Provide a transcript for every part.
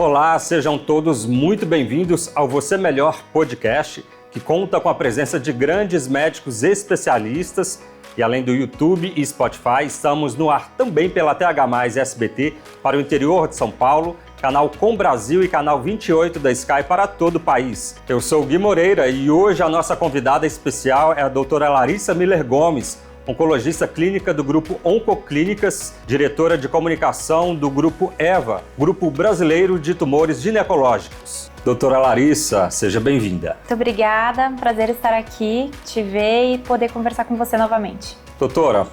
Olá, sejam todos muito bem-vindos ao Você Melhor Podcast, que conta com a presença de grandes médicos especialistas e além do YouTube e Spotify, estamos no ar também pela TH+ SBT para o interior de São Paulo, canal Com Brasil e canal 28 da Sky para todo o país. Eu sou o Gui Moreira e hoje a nossa convidada especial é a doutora Larissa Miller Gomes, oncologista clínica do Grupo Oncoclínicas, diretora de comunicação do Grupo EVA, Grupo Brasileiro de Tumores Ginecológicos. Doutora Larissa, seja bem-vinda. Muito obrigada, prazer estar aqui, te ver e poder conversar com você novamente. Doutora,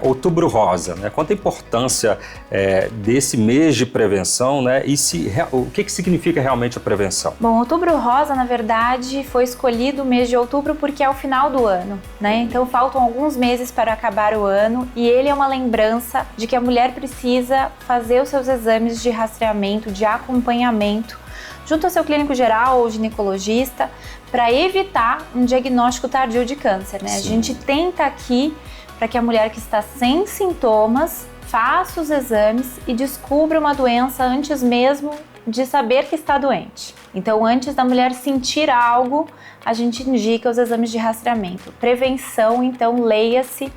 Outubro Rosa, né? Quanta importância desse mês de prevenção, né? E o que significa realmente a prevenção? Bom, Outubro Rosa, na verdade, foi escolhido o mês de outubro porque é o final do ano, né? Então faltam alguns meses para acabar o ano e ele é uma lembrança de que a mulher precisa fazer os seus exames de rastreamento, de acompanhamento, junto ao seu clínico geral ou ginecologista, para evitar um diagnóstico tardio de câncer, né? Sim. A gente tenta aqui para que a mulher que está sem sintomas faça os exames e descubra uma doença antes mesmo de saber que está doente. Então, antes da mulher sentir algo, a gente indica os exames de rastreamento. Prevenção, então, leia-se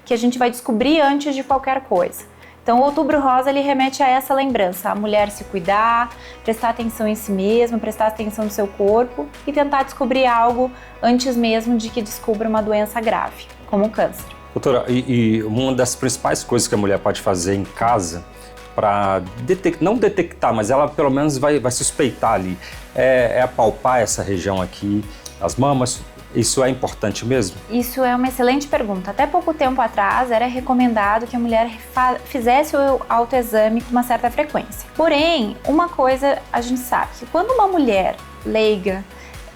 que a gente vai descobrir antes de qualquer coisa. Então, o Outubro Rosa, ele remete a essa lembrança, a mulher se cuidar, prestar atenção em si mesma, prestar atenção no seu corpo e tentar descobrir algo antes mesmo de que descubra uma doença grave, como o câncer. Doutora, e uma das principais coisas que a mulher pode fazer em casa para não detectar, mas ela pelo menos vai suspeitar ali, é apalpar essa região aqui, as mamas. Isso é importante mesmo? Isso é uma excelente pergunta. Até pouco tempo atrás era recomendado que a mulher fizesse o autoexame com uma certa frequência. Porém, uma coisa a gente sabe, que quando uma mulher leiga,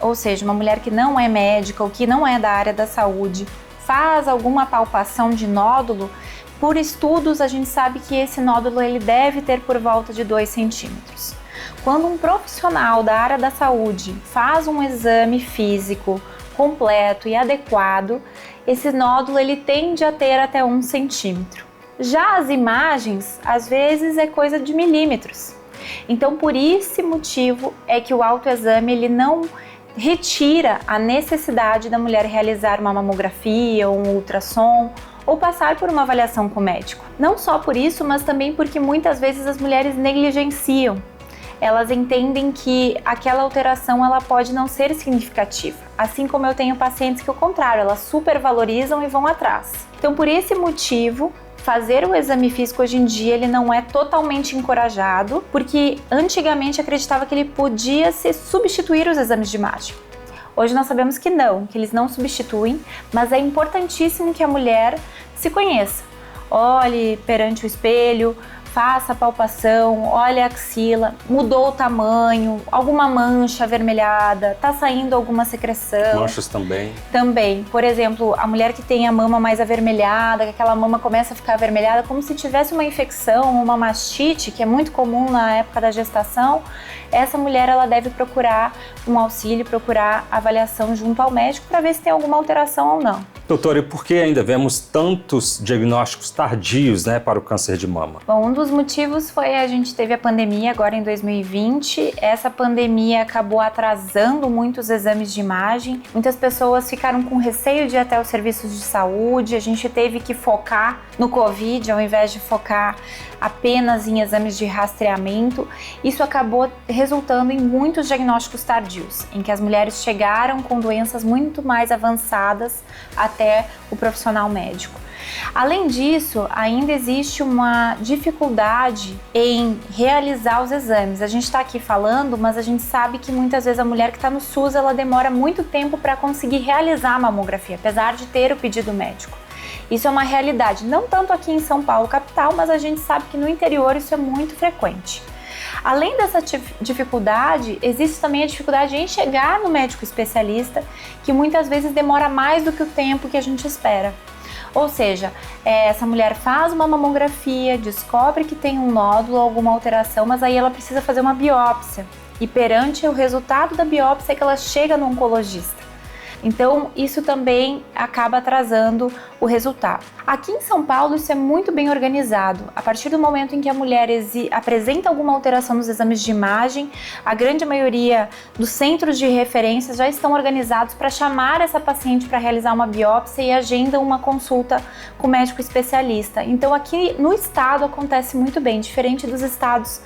ou seja, uma mulher que não é médica ou que não é da área da saúde, faz alguma palpação de nódulo, por estudos a gente sabe que esse nódulo ele deve ter por volta de 2 centímetros. Quando um profissional da área da saúde faz um exame físico completo e adequado, esse nódulo ele tende a ter até 1 centímetro. Já as imagens, às vezes, é coisa de milímetros. Então, por esse motivo é que o autoexame ele não retira a necessidade da mulher realizar uma mamografia ou um ultrassom ou passar por uma avaliação com o médico. Não só por isso, mas também porque muitas vezes as mulheres negligenciam. Elas entendem que aquela alteração ela pode não ser significativa. Assim como eu tenho pacientes que, ao contrário, elas supervalorizam e vão atrás. Então, por esse motivo, fazer o exame físico hoje em dia ele não é totalmente encorajado, porque antigamente acreditava que ele podia se substituir os exames de imagem. Hoje nós sabemos que não, que eles não substituem, mas é importantíssimo que a mulher se conheça. Olhe perante o espelho, faça a palpação, olhe a axila, mudou o tamanho, alguma mancha avermelhada, está saindo alguma secreção. Manchas também? Também. Por exemplo, a mulher que tem a mama mais avermelhada, que aquela mama começa a ficar avermelhada, como se tivesse uma infecção, uma mastite, que é muito comum na época da gestação, essa mulher ela deve procurar um auxílio, procurar avaliação junto ao médico para ver se tem alguma alteração ou não. Doutora, e por que ainda vemos tantos diagnósticos tardios, para o câncer de mama? Bom, um dos motivos foi a gente teve a pandemia agora em 2020. Essa pandemia acabou atrasando muitos exames de imagem. Muitas pessoas ficaram com receio de ir até os serviços de saúde. A gente teve que focar no Covid ao invés de focar apenas em exames de rastreamento. Isso acabou resultando em muitos diagnósticos tardios, em que as mulheres chegaram com doenças muito mais avançadas até o profissional médico. Além disso, ainda existe uma dificuldade em realizar os exames. A gente está aqui falando, mas a gente sabe que muitas vezes a mulher que está no SUS, ela demora muito tempo para conseguir realizar a mamografia, apesar de ter o pedido médico. Isso é uma realidade, não tanto aqui em São Paulo, capital, mas a gente sabe que no interior isso é muito frequente. Além dessa dificuldade, existe também a dificuldade em chegar no médico especialista, que muitas vezes demora mais do que o tempo que a gente espera. Ou seja, essa mulher faz uma mamografia, descobre que tem um nódulo, alguma alteração, mas aí ela precisa fazer uma biópsia. E perante o resultado da biópsia é que ela chega no oncologista. Então, isso também acaba atrasando o resultado. Aqui em São Paulo, isso é muito bem organizado. A partir do momento em que a mulher apresenta alguma alteração nos exames de imagem, a grande maioria dos centros de referência já estão organizados para chamar essa paciente para realizar uma biópsia e agendam uma consulta com o médico especialista. Então, aqui no estado acontece muito bem, diferente dos estados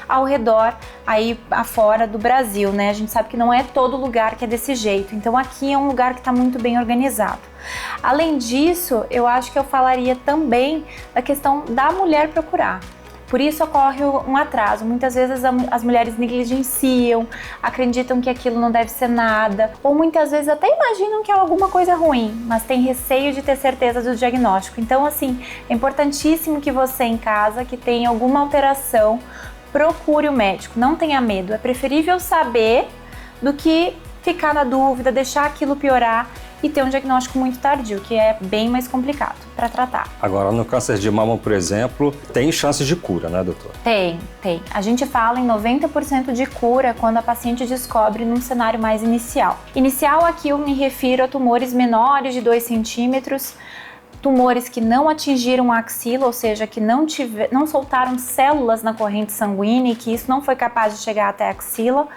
ao redor, aí afora do Brasil, né? A gente sabe que não é todo lugar que é desse jeito. Então, aqui é um lugar que está muito bem organizado. Além disso, eu acho que eu falaria também da questão da mulher procurar. Por isso ocorre um atraso. Muitas vezes as mulheres negligenciam, acreditam que aquilo não deve ser nada, ou muitas vezes até imaginam que é alguma coisa ruim, mas tem receio de ter certeza do diagnóstico. Então, assim, é importantíssimo que você em casa, que tem alguma alteração, procure o médico, não tenha medo. É preferível saber do que ficar na dúvida, deixar aquilo piorar e ter um diagnóstico muito tardio, que é bem mais complicado para tratar. Agora, no câncer de mama, por exemplo, tem chances de cura, né, doutora? Tem. A gente fala em 90% de cura quando a paciente descobre num cenário mais inicial. Inicial, aqui eu me refiro a tumores menores de 2 centímetros, tumores que não atingiram a axila, ou seja, que não soltaram células na corrente sanguínea e que isso não foi capaz de chegar até a axila.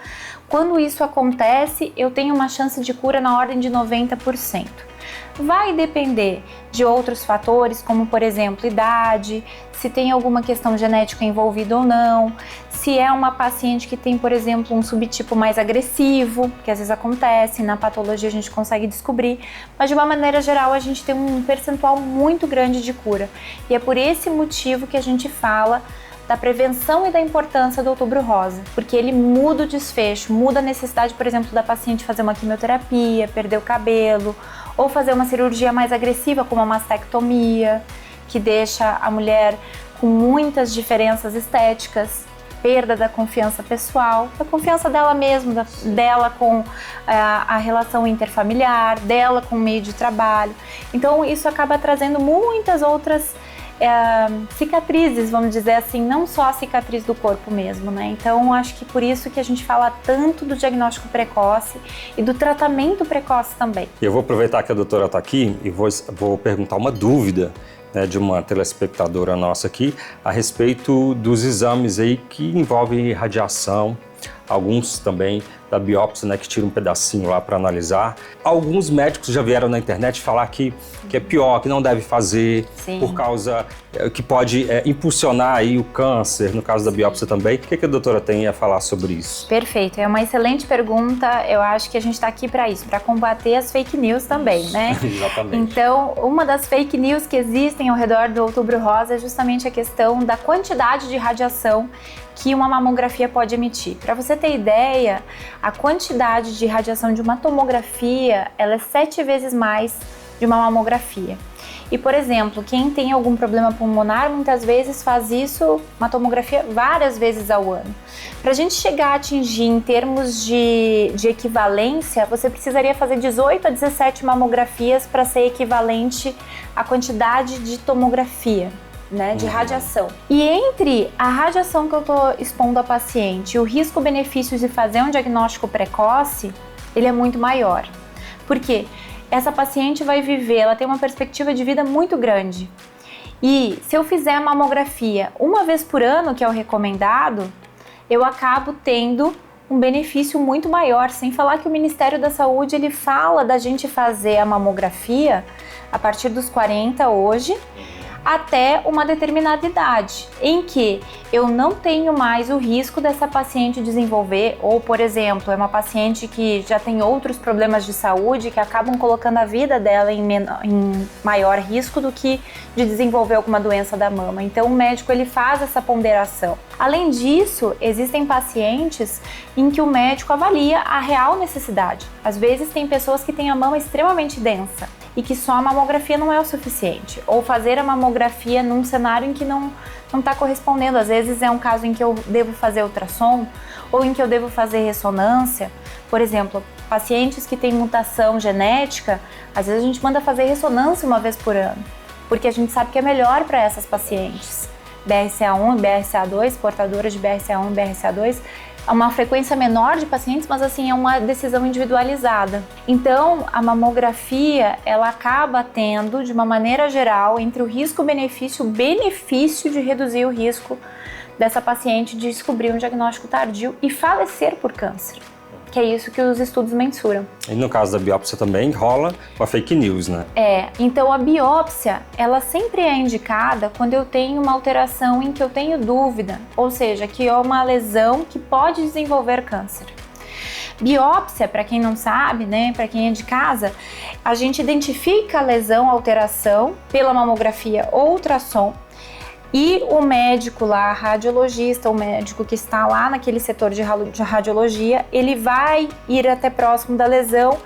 Quando isso acontece, eu tenho uma chance de cura na ordem de 90%. Vai depender de outros fatores, como por exemplo, idade, se tem alguma questão genética envolvida ou não, se é uma paciente que tem, por exemplo, um subtipo mais agressivo, que às vezes acontece, na patologia a gente consegue descobrir, mas de uma maneira geral a gente tem um percentual muito grande de cura. E é por esse motivo que a gente fala da prevenção e da importância do Outubro Rosa, porque ele muda o desfecho, muda a necessidade, por exemplo, da paciente fazer uma quimioterapia, perder o cabelo, ou fazer uma cirurgia mais agressiva, como a mastectomia, que deixa a mulher com muitas diferenças estéticas, perda da confiança pessoal, da confiança dela mesma, dela com a relação interfamiliar, dela com o meio de trabalho. Então isso acaba trazendo muitas outras cicatrizes, vamos dizer assim, não só a cicatriz do corpo mesmo, né? Então acho que por isso que a gente fala tanto do diagnóstico precoce e do tratamento precoce também. Eu vou aproveitar que a doutora está aqui e vou perguntar uma dúvida, né, de uma telespectadora nossa aqui a respeito dos exames aí que envolvem radiação, alguns também da biópsia, né, que tira um pedacinho lá para analisar. Alguns médicos já vieram na internet falar que é pior, que não deve fazer. Sim. Por causa que pode impulsionar aí o câncer, no caso da biópsia também. O que a doutora tem a falar sobre isso? Perfeito, é uma excelente pergunta. Eu acho que a gente está aqui para isso, para combater as fake news também, né? Exatamente. Então, uma das fake news que existem ao redor do Outubro Rosa é justamente a questão da quantidade de radiação que uma mamografia pode emitir. Para você ter ideia, a quantidade de radiação de uma tomografia, ela é 7 vezes mais de uma mamografia. E, por exemplo, quem tem algum problema pulmonar, muitas vezes faz isso, uma tomografia, várias vezes ao ano. Para a gente chegar a atingir em termos de equivalência, você precisaria fazer 18 a 17 mamografias para ser equivalente à quantidade de tomografia, né, de radiação. E entre a radiação que eu estou expondo à paciente e o risco-benefício de fazer um diagnóstico precoce, ele é muito maior. Por quê? Essa paciente vai viver, ela tem uma perspectiva de vida muito grande. E se eu fizer a mamografia uma vez por ano, que é o recomendado, eu acabo tendo um benefício muito maior, sem falar que o Ministério da Saúde, ele fala da gente fazer a mamografia a partir dos 40 hoje, até uma determinada idade, em que eu não tenho mais o risco dessa paciente desenvolver, ou, por exemplo, é uma paciente que já tem outros problemas de saúde que acabam colocando a vida dela em maior risco do que de desenvolver alguma doença da mama. Então, o médico ele faz essa ponderação. Além disso, existem pacientes em que o médico avalia a real necessidade. Às vezes, tem pessoas que têm a mama extremamente densa e que só a mamografia não é o suficiente, ou fazer a mamografia num cenário em que não está correspondendo. Às vezes é um caso em que eu devo fazer ultrassom, ou em que eu devo fazer ressonância. Por exemplo, pacientes que têm mutação genética, às vezes a gente manda fazer ressonância uma vez por ano, porque a gente sabe que é melhor para essas pacientes. BRCA1 e BRCA2, portadoras de BRCA1 e BRCA2, uma frequência menor de pacientes, mas assim, é uma decisão individualizada. Então, a mamografia, ela acaba tendo, de uma maneira geral, entre o risco-benefício, o benefício de reduzir o risco dessa paciente de descobrir um diagnóstico tardio e falecer por câncer. Que é isso que os estudos mensuram. E no caso da biópsia também rola uma fake news, né? Então a biópsia, ela sempre é indicada quando eu tenho uma alteração em que eu tenho dúvida, ou seja, que é uma lesão que pode desenvolver câncer. Biópsia, para quem não sabe, né, para quem é de casa, a gente identifica a lesão, a alteração pela mamografia ou ultrassom. E o médico lá, radiologista, o médico que está lá naquele setor de radiologia, ele vai ir até próximo da lesão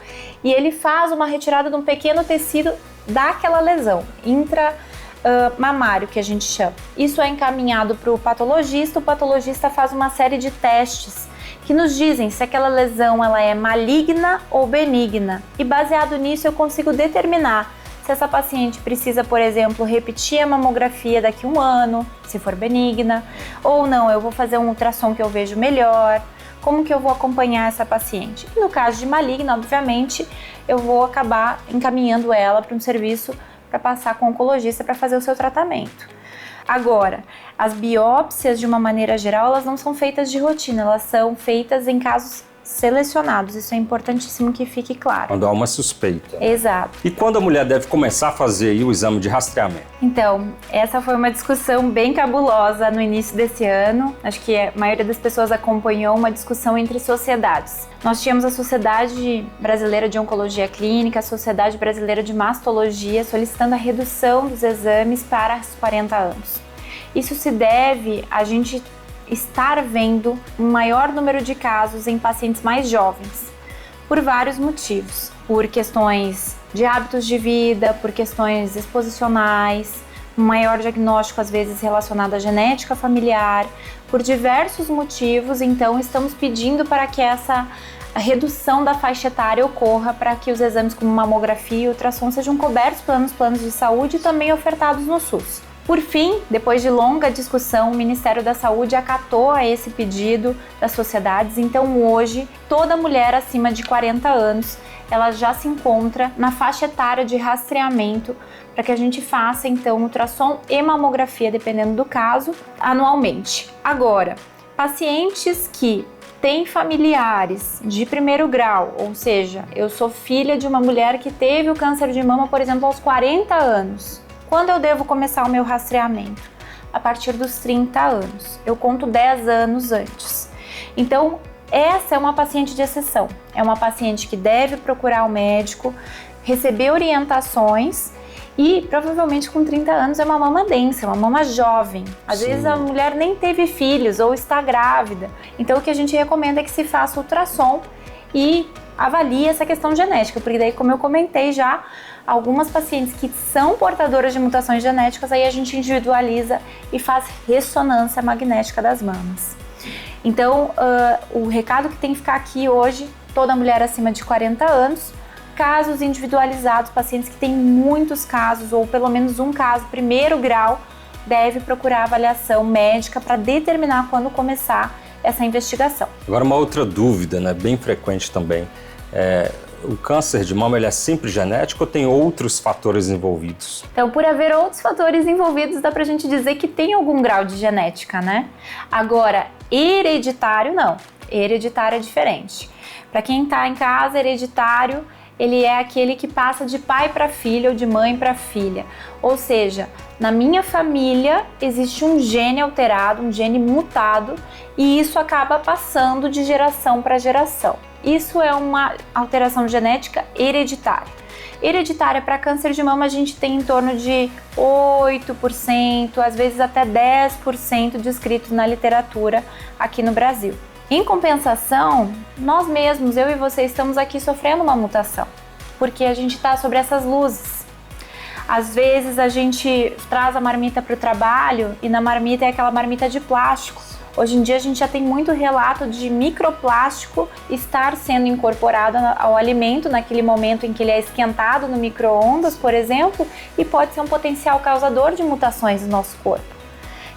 e ele faz uma retirada de um pequeno tecido daquela lesão, intramamário, que a gente chama. Isso é encaminhado para o patologista faz uma série de testes que nos dizem se aquela lesão ela é maligna ou benigna. E baseado nisso eu consigo determinar se essa paciente precisa, por exemplo, repetir a mamografia daqui a um ano, se for benigna, ou não, eu vou fazer um ultrassom que eu vejo melhor, como que eu vou acompanhar essa paciente. E no caso de maligna, obviamente, eu vou acabar encaminhando ela para um serviço para passar com o oncologista para fazer o seu tratamento. Agora, as biópsias, de uma maneira geral, elas não são feitas de rotina, elas são feitas em casos selecionados, isso é importantíssimo que fique claro. Quando há uma suspeita. Exato. E quando a mulher deve começar a fazer aí o exame de rastreamento? Então, essa foi uma discussão bem cabulosa no início desse ano. Acho que a maioria das pessoas acompanhou uma discussão entre sociedades. Nós tínhamos a Sociedade Brasileira de Oncologia Clínica, a Sociedade Brasileira de Mastologia, solicitando a redução dos exames para os 40 anos. Isso se deve a gente estar vendo um maior número de casos em pacientes mais jovens, por vários motivos. Por questões de hábitos de vida, por questões exposicionais, um maior diagnóstico às vezes relacionado à genética familiar, por diversos motivos. Então estamos pedindo para que essa redução da faixa etária ocorra, para que os exames como mamografia e ultrassom sejam cobertos pelos planos de saúde e também ofertados no SUS. Por fim, depois de longa discussão, o Ministério da Saúde acatou a esse pedido das sociedades. Então hoje, toda mulher acima de 40 anos, ela já se encontra na faixa etária de rastreamento para que a gente faça então ultrassom e mamografia, dependendo do caso, anualmente. Agora, pacientes que têm familiares de primeiro grau, ou seja, eu sou filha de uma mulher que teve o câncer de mama, por exemplo, aos 40 anos. Quando eu devo começar o meu rastreamento? A partir dos 30 anos. Eu conto 10 anos antes. Então, essa é uma paciente de exceção. É uma paciente que deve procurar o médico, receber orientações e provavelmente com 30 anos é uma mama densa, uma mama jovem. Às vezes a mulher nem teve filhos ou está grávida. Então, o que a gente recomenda é que se faça ultrassom e avalie essa questão genética, porque daí, como eu comentei já, algumas pacientes que são portadoras de mutações genéticas, aí a gente individualiza e faz ressonância magnética das mamas. Então, o recado que tem que ficar aqui hoje, toda mulher acima de 40 anos, casos individualizados, pacientes que têm muitos casos, ou pelo menos um caso, primeiro grau, deve procurar avaliação médica para determinar quando começar essa investigação. Agora, uma outra dúvida, né, bem frequente também, o câncer de mama ele é sempre genético ou tem outros fatores envolvidos? Então, por haver outros fatores envolvidos, dá pra gente dizer que tem algum grau de genética, né? Agora, hereditário não. Hereditário é diferente. Para quem tá em casa, hereditário, ele é aquele que passa de pai para filha ou de mãe para filha. Ou seja, na minha família existe um gene alterado, um gene mutado, e isso acaba passando de geração para geração. Isso é uma alteração genética hereditária. Hereditária para câncer de mama a gente tem em torno de 8%, às vezes até 10% descrito na literatura aqui no Brasil. Em compensação, nós mesmos, eu e você, estamos aqui sofrendo uma mutação, porque a gente está sobre essas luzes. Às vezes a gente traz a marmita para o trabalho e na marmita é aquela marmita de plástico. Hoje em dia a gente já tem muito relato de microplástico estar sendo incorporado ao alimento naquele momento em que ele é esquentado no micro-ondas, por exemplo, e pode ser um potencial causador de mutações no nosso corpo.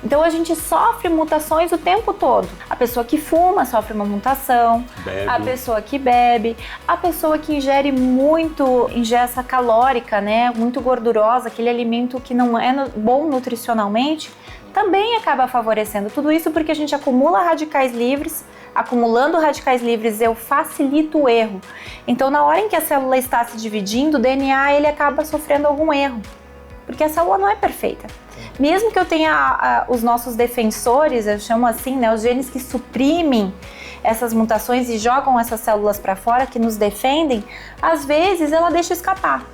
Então a gente sofre mutações o tempo todo. A pessoa que fuma sofre uma mutação, a pessoa que bebe, a pessoa que ingere muito ingesta calórica, né, muito gordurosa, aquele alimento que não é bom nutricionalmente, também acaba favorecendo. Tudo isso porque a gente acumula radicais livres. Acumulando radicais livres, eu facilito o erro. Então, na hora em que a célula está se dividindo, o DNA ele acaba sofrendo algum erro, porque a célula não é perfeita. Mesmo que eu tenha os nossos defensores, eu chamo assim, né, os genes que suprimem essas mutações e jogam essas células para fora, que nos defendem, às vezes ela deixa escapar.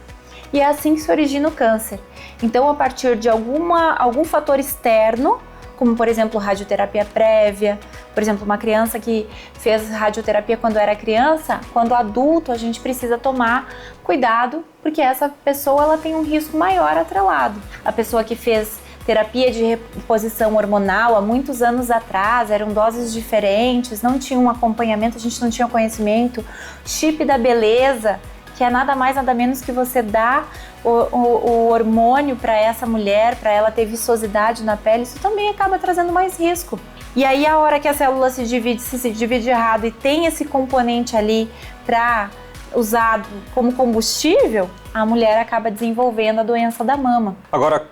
E é assim que se origina o câncer. Então, a partir de algum fator externo, como por exemplo radioterapia prévia, por exemplo uma criança que fez radioterapia quando era criança, quando adulto a gente precisa tomar cuidado, porque essa pessoa ela tem um risco maior atrelado. A pessoa que fez terapia de reposição hormonal há muitos anos atrás, eram doses diferentes, não tinha um acompanhamento, a gente não tinha conhecimento, chip da beleza, que é nada mais nada menos que você dá o hormônio para essa mulher, para ela ter viçosidade na pele, isso também acaba trazendo mais risco. E aí a hora que a célula se divide errado e tem esse componente ali para usado como combustível, a mulher acaba desenvolvendo a doença da mama. Agora,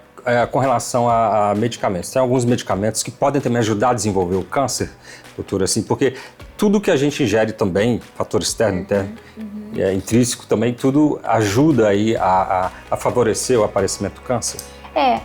com relação a medicamentos, tem alguns medicamentos que podem também ajudar a desenvolver o câncer, doutora, assim, porque tudo que a gente ingere também, fator externo, interno, intrínseco também, tudo ajuda aí a favorecer o aparecimento do câncer?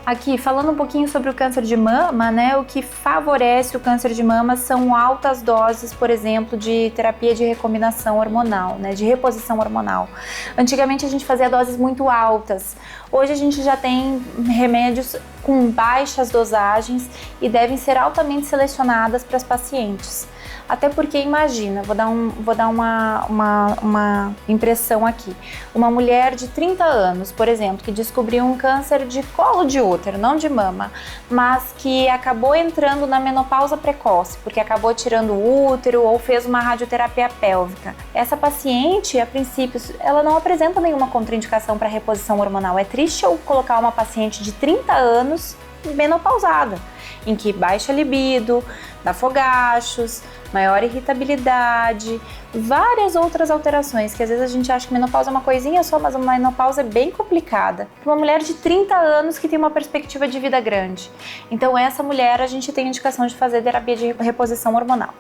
Aqui falando um pouquinho sobre o câncer de mama, né, o que favorece o câncer de mama são altas doses, por exemplo, de terapia de recombinação hormonal, né, de reposição hormonal. Antigamente a gente fazia doses muito altas, hoje a gente já tem remédios com baixas dosagens e devem ser altamente selecionadas para as pacientes. Até porque imagina, vou dar uma impressão aqui. Uma mulher de 30 anos, por exemplo, que descobriu um câncer de colo de útero, não de mama, mas que acabou entrando na menopausa precoce, porque acabou tirando o útero ou fez uma radioterapia pélvica. Essa paciente, a princípio, ela não apresenta nenhuma contraindicação para reposição hormonal. É triste eu colocar uma paciente de 30 anos menopausada, em que baixa libido, dá fogachos, maior irritabilidade, várias outras alterações, que às vezes a gente acha que menopausa é uma coisinha só, mas uma menopausa é bem complicada. Uma mulher de 30 anos que tem uma perspectiva de vida grande. Então essa mulher a gente tem indicação de fazer terapia de reposição hormonal.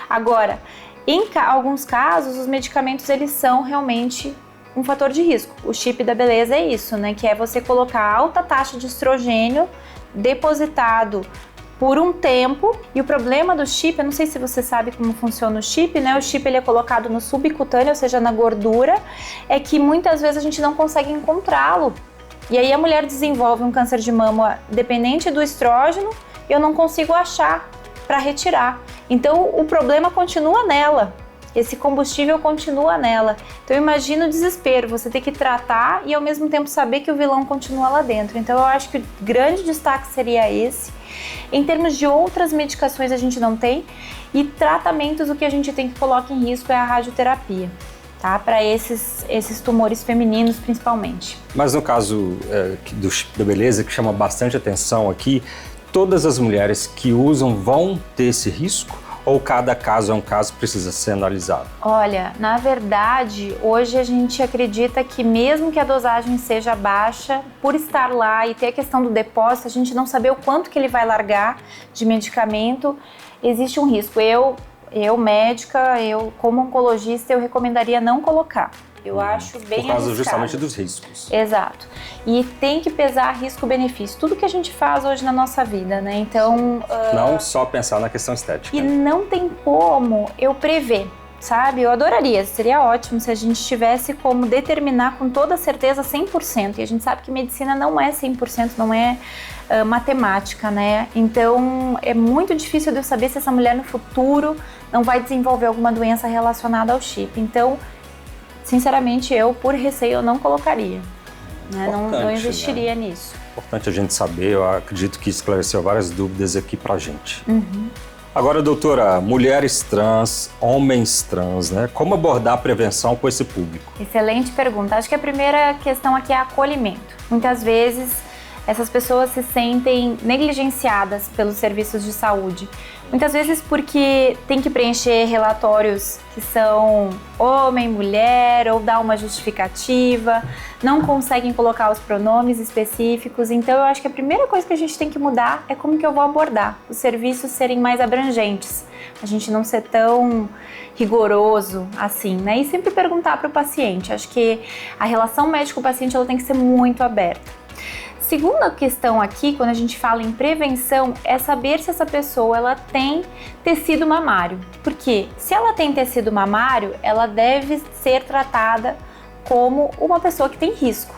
Agora, em alguns casos, os medicamentos eles são realmente um fator de risco. O chip da beleza é isso, né? Que é você colocar alta taxa de estrogênio depositado por um tempo, e o problema do chip, eu não sei se você sabe como funciona o chip, né? O chip ele é colocado no subcutâneo, ou seja, na gordura, é que muitas vezes a gente não consegue encontrá-lo. E aí a mulher desenvolve um câncer de mama dependente do estrógeno e eu não consigo achar para retirar. Então o problema continua nela. Esse combustível continua nela. Então imagina o desespero, você ter que tratar e ao mesmo tempo saber que o vilão continua lá dentro. Então eu acho que o grande destaque seria esse. Em termos de outras medicações a gente não tem, e tratamentos o que a gente tem que colocar em risco é a radioterapia, tá? Para esses tumores femininos principalmente. Mas no caso do chip da beleza, que chama bastante atenção aqui, todas as mulheres que usam vão ter esse risco? Ou cada caso é um caso que precisa ser analisado? Olha, na verdade, hoje a gente acredita que mesmo que a dosagem seja baixa, por estar lá e ter a questão do depósito, a gente não saber o quanto que ele vai largar de medicamento, existe um risco. Eu médica, como oncologista, eu recomendaria não colocar. Eu acho bem arriscado. Por causa justamente dos riscos. Exato. E tem que pesar risco-benefício. Tudo que a gente faz hoje na nossa vida, né? Então... Não só pensar na questão estética. E não tem como eu prever, sabe? Eu adoraria, seria ótimo se a gente tivesse como determinar com toda certeza 100%. E a gente sabe que medicina não é 100%, não é matemática, né? Então é muito difícil de eu saber se essa mulher no futuro não vai desenvolver alguma doença relacionada ao chip. Então, sinceramente, eu, por receio, eu não colocaria. Né? Não investiria nisso. Importante a gente saber, eu acredito que esclareceu várias dúvidas aqui pra gente. Agora, doutora, mulheres trans, homens trans, né? Como abordar a prevenção com esse público? Excelente pergunta. Acho que a primeira questão aqui é acolhimento. Muitas vezes essas pessoas se sentem negligenciadas pelos serviços de saúde. Muitas vezes porque tem que preencher relatórios que são homem, mulher, ou dar uma justificativa, não conseguem colocar os pronomes específicos. Então eu acho que a primeira coisa que a gente tem que mudar é como que eu vou abordar, os serviços serem mais abrangentes, a gente não ser tão rigoroso assim, né? E sempre perguntar para o paciente. Acho que a relação médico-paciente ela tem que ser muito aberta. Segunda questão aqui, quando a gente fala em prevenção, é saber se essa pessoa ela tem tecido mamário. Porque se ela tem tecido mamário, ela deve ser tratada como uma pessoa que tem risco.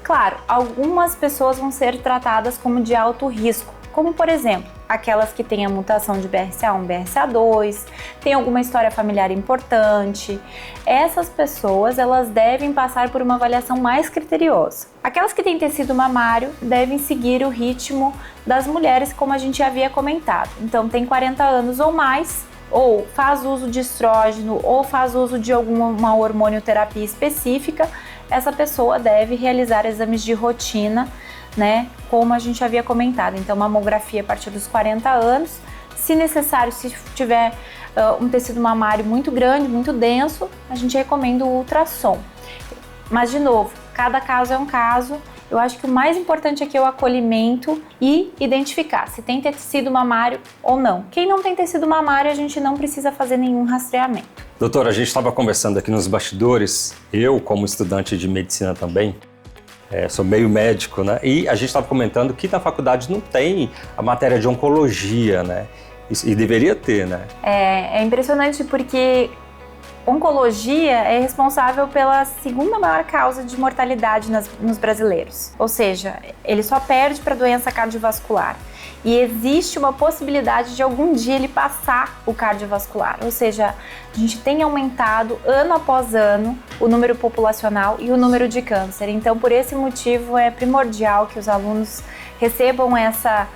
Claro, algumas pessoas vão ser tratadas como de alto risco, como por exemplo, aquelas que têm a mutação de BRCA1, BRCA2, tem alguma história familiar importante. Essas pessoas, elas devem passar por uma avaliação mais criteriosa. Aquelas que têm tecido mamário devem seguir o ritmo das mulheres, como a gente havia comentado. Então, tem 40 anos ou mais, ou faz uso de estrógeno, ou faz uso de alguma hormonioterapia específica, essa pessoa deve realizar exames de rotina, né, como a gente havia comentado. Então, mamografia a partir dos 40 anos, se necessário, se tiver um tecido mamário muito grande, muito denso, a gente recomenda o ultrassom. Mas, de novo, cada caso é um caso. Eu acho que o mais importante aqui é o acolhimento e identificar se tem tecido mamário ou não. Quem não tem tecido mamário, a gente não precisa fazer nenhum rastreamento. Doutora, a gente estava conversando aqui nos bastidores, eu como estudante de medicina também, sou meio médico, né? E a gente estava comentando que na faculdade não tem a matéria de oncologia, né? E deveria ter, né? É impressionante porque oncologia é responsável pela segunda maior causa de mortalidade nos brasileiros. Ou seja, ele só perde para doença cardiovascular. E existe uma possibilidade de algum dia ele passar o cardiovascular. Ou seja, a gente tem aumentado ano após ano o número populacional e o número de câncer. Então, por esse motivo, é primordial que os alunos recebam essa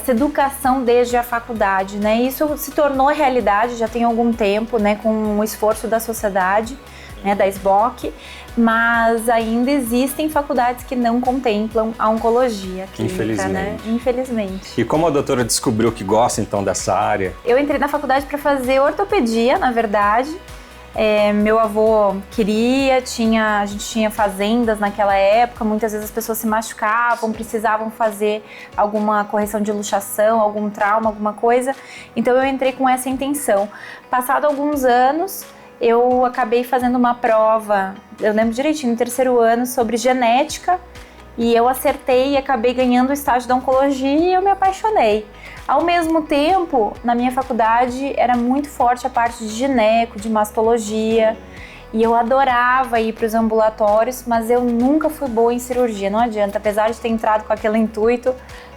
educação desde a faculdade, né? Isso se tornou realidade já tem algum tempo, né? Com o esforço da sociedade, né? Da SBOC, mas ainda existem faculdades que não contemplam a oncologia clínica, né? Infelizmente. E como a doutora descobriu que gosta então dessa área? Eu entrei na faculdade para fazer ortopedia, na verdade. Meu avô queria, a gente tinha fazendas naquela época, muitas vezes as pessoas se machucavam, precisavam fazer alguma correção de luxação, algum trauma, alguma coisa, então eu entrei com essa intenção. Passado alguns anos, eu acabei fazendo uma prova, eu lembro direitinho, no terceiro ano, sobre genética, e eu acertei e acabei ganhando o estágio da oncologia e eu me apaixonei. Ao mesmo tempo, na minha faculdade era muito forte a parte de gineco, de mastologia, e eu adorava ir para os ambulatórios, mas eu nunca fui boa em cirurgia, não adianta, apesar de ter entrado com aquele intuito,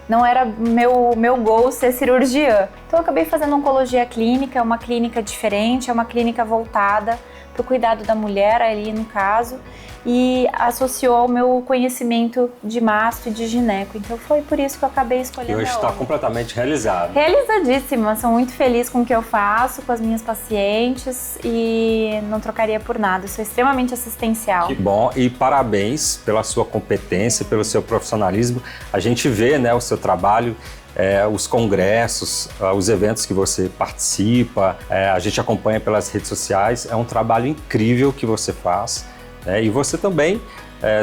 não era meu goal ser cirurgiã. Então eu acabei fazendo oncologia clínica, é uma clínica diferente, é uma clínica voltada para o cuidado da mulher ali no caso, e associou ao meu conhecimento de masto e de gineco. Então foi por isso que eu acabei escolhendo. E hoje está completamente realizado. Realizadíssima, sou muito feliz com o que eu faço, com as minhas pacientes e não trocaria por nada, sou extremamente assistencial. Que bom, e parabéns pela sua competência, pelo seu profissionalismo. A gente vê, né, o seu trabalho, os congressos, os eventos que você participa, a gente acompanha pelas redes sociais, é um trabalho incrível que você faz. E você também,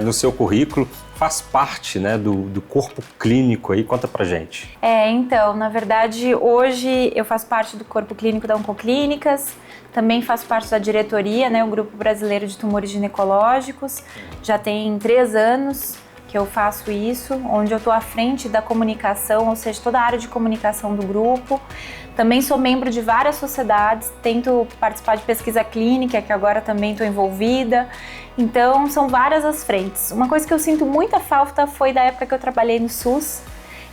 no seu currículo, faz parte, né, do corpo clínico aí, conta pra gente. Então, na verdade, hoje eu faço parte do corpo clínico da Oncoclínicas, também faço parte da diretoria, né, o Grupo Brasileiro de Tumores Ginecológicos, já tem 3 anos que eu faço isso, onde eu estou à frente da comunicação, ou seja, toda a área de comunicação do grupo. Também sou membro de várias sociedades, tento participar de pesquisa clínica, que agora também estou envolvida. Então, são várias as frentes. Uma coisa que eu sinto muita falta foi da época que eu trabalhei no SUS,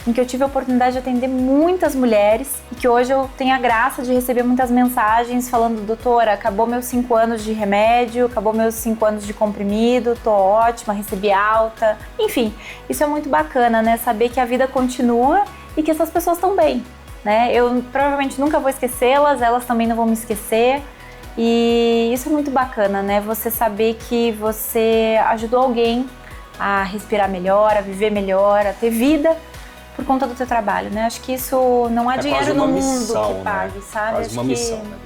em que eu tive a oportunidade de atender muitas mulheres e que hoje eu tenho a graça de receber muitas mensagens falando: doutora, acabou meus 5 anos de remédio, acabou meus 5 anos de comprimido, tô ótima, recebi alta. Enfim, isso é muito bacana, né? Saber que a vida continua e que essas pessoas estão bem, né? Eu provavelmente nunca vou esquecê-las, elas também não vão me esquecer. E isso é muito bacana, né? Você saber que você ajudou alguém a respirar melhor, a viver melhor, a ter vida por conta do teu trabalho, né? Acho que isso não há dinheiro no mundo que pague, sabe? Quase uma missão, né?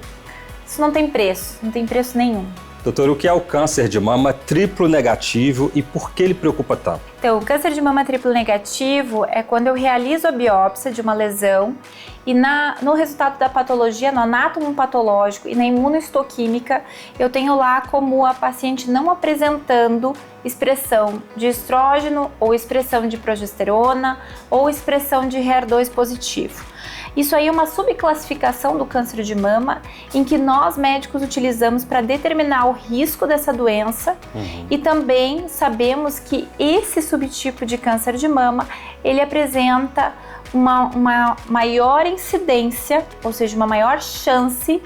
Isso não tem preço nenhum. Doutor, o que é o câncer de mama triplo negativo e por que ele preocupa tanto? Então, o câncer de mama triplo negativo é quando eu realizo a biópsia de uma lesão e no resultado da patologia, no anátomo patológico e na imunohistoquímica, eu tenho lá como a paciente não apresentando expressão de estrógeno ou expressão de progesterona ou expressão de HER2 positivo. Isso aí é uma subclassificação do câncer de mama em que nós médicos utilizamos para determinar o risco dessa doença e também sabemos que esse subtipo de câncer de mama, ele apresenta uma maior incidência, ou seja, uma maior chance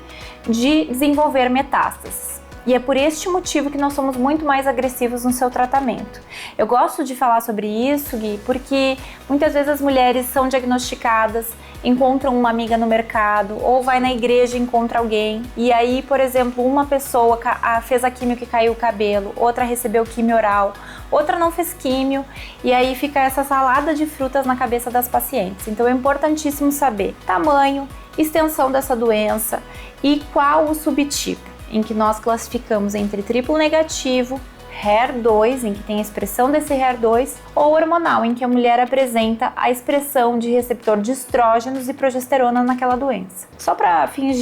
de desenvolver metástases. E é por este motivo que nós somos muito mais agressivos no seu tratamento. Eu gosto de falar sobre isso, Gui, porque muitas vezes as mulheres são diagnosticadas, encontram uma amiga no mercado, ou vai na igreja e encontra alguém. E aí, por exemplo, uma pessoa fez a químio que caiu o cabelo, outra recebeu químio oral, outra não fez químio, e aí fica essa salada de frutas na cabeça das pacientes. Então é importantíssimo saber tamanho, extensão dessa doença e qual o subtipo, em que nós classificamos entre triplo negativo, HER2, em que tem a expressão desse HER2, ou hormonal, em que a mulher apresenta a expressão de receptor de estrógenos e progesterona naquela doença. Só para fins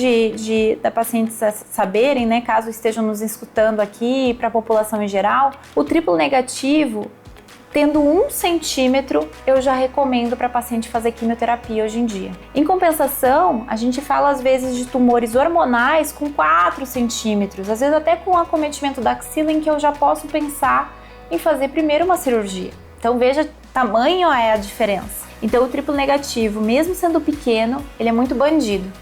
da paciente saberem, né, caso estejam nos escutando aqui, para a população em geral, o triplo negativo, tendo 1 centímetro, eu já recomendo para a paciente fazer quimioterapia hoje em dia. Em compensação, a gente fala às vezes de tumores hormonais com 4 centímetros, às vezes até com acometimento da axila, em que eu já posso pensar em fazer primeiro uma cirurgia. Então veja, tamanho é a diferença. Então o triplo negativo, mesmo sendo pequeno, ele é muito bandido.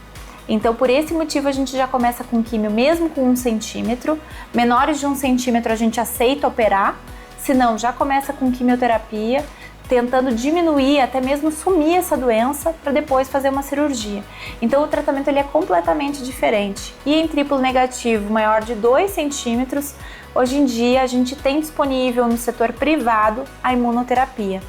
Então por esse motivo a gente já começa com químio mesmo com 1 centímetro, menores de 1 centímetro a gente aceita operar, se não, já começa com quimioterapia, tentando diminuir, até mesmo sumir essa doença, para depois fazer uma cirurgia. Então o tratamento ele é completamente diferente. E em triplo negativo, maior de 2 centímetros, hoje em dia a gente tem disponível no setor privado a imunoterapia.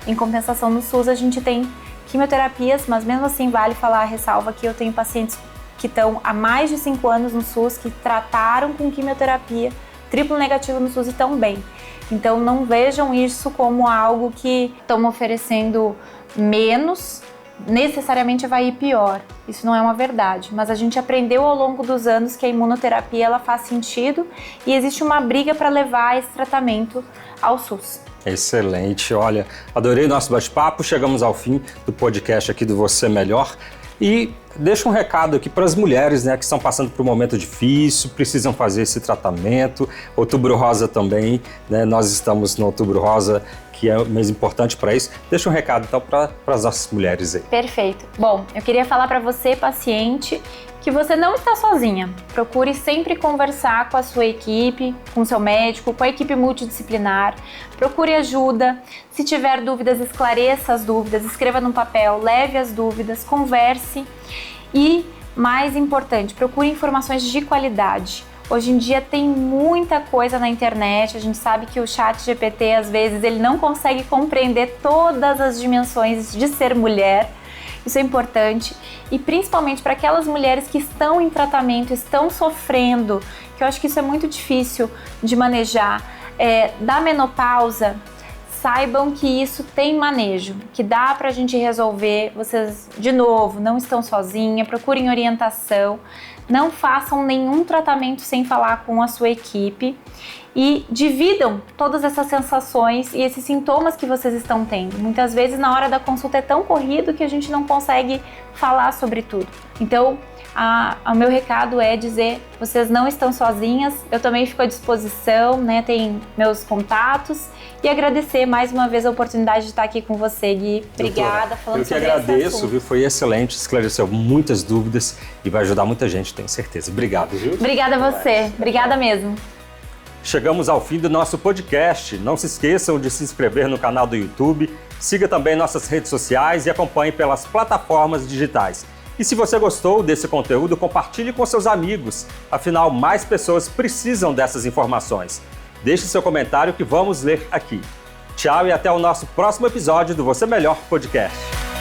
Em compensação, no SUS a gente tem quimioterapias, mas mesmo assim vale falar a ressalva que eu tenho pacientes que estão há mais de 5 anos no SUS, que trataram com quimioterapia, triplo negativo no SUS e estão bem. Então não vejam isso como algo que estão oferecendo menos, necessariamente vai ir pior. Isso não é uma verdade, mas a gente aprendeu ao longo dos anos que a imunoterapia ela faz sentido e existe uma briga para levar esse tratamento ao SUS. Excelente, olha, adorei o nosso bate-papo, chegamos ao fim do podcast aqui do Você Melhor. E deixa um recado aqui para as mulheres, né, que estão passando por um momento difícil, precisam fazer esse tratamento. Outubro Rosa também, né, nós estamos no Outubro Rosa, que é o mês importante para isso. Deixa um recado então para as nossas mulheres aí. Perfeito. Bom, eu queria falar para você, paciente, que você não está sozinha. Procure sempre conversar com a sua equipe, com o seu médico, com a equipe multidisciplinar. Procure ajuda. Se tiver dúvidas, esclareça as dúvidas, escreva no papel, leve as dúvidas, converse. E, mais importante, procure informações de qualidade. Hoje em dia tem muita coisa na internet, a gente sabe que o ChatGPT, às vezes, ele não consegue compreender todas as dimensões de ser mulher. Isso é importante e principalmente para aquelas mulheres que estão em tratamento, estão sofrendo, que eu acho que isso é muito difícil de manejar. Da menopausa, saibam que isso tem manejo, que dá para a gente resolver. Vocês, de novo, não estão sozinhas, procurem orientação, não façam nenhum tratamento sem falar com a sua equipe e dividam todas essas sensações e esses sintomas que vocês estão tendo. Muitas vezes na hora da consulta é tão corrido que a gente não consegue falar sobre tudo. Então, o meu recado é dizer, vocês não estão sozinhas, eu também fico à disposição, né? Tem meus contatos e agradecer mais uma vez a oportunidade de estar aqui com você, Gui. Obrigada, falando sobre esse assunto. Eu que agradeço, viu? Foi excelente, esclareceu muitas dúvidas e vai ajudar muita gente, tenho certeza. Obrigado, viu? Obrigada a você, obrigada mesmo. Chegamos ao fim do nosso podcast. Não se esqueçam de se inscrever no canal do YouTube, siga também nossas redes sociais e acompanhe pelas plataformas digitais. E se você gostou desse conteúdo, compartilhe com seus amigos. Afinal, mais pessoas precisam dessas informações. Deixe seu comentário que vamos ler aqui. Tchau e até o nosso próximo episódio do Você Melhor Podcast.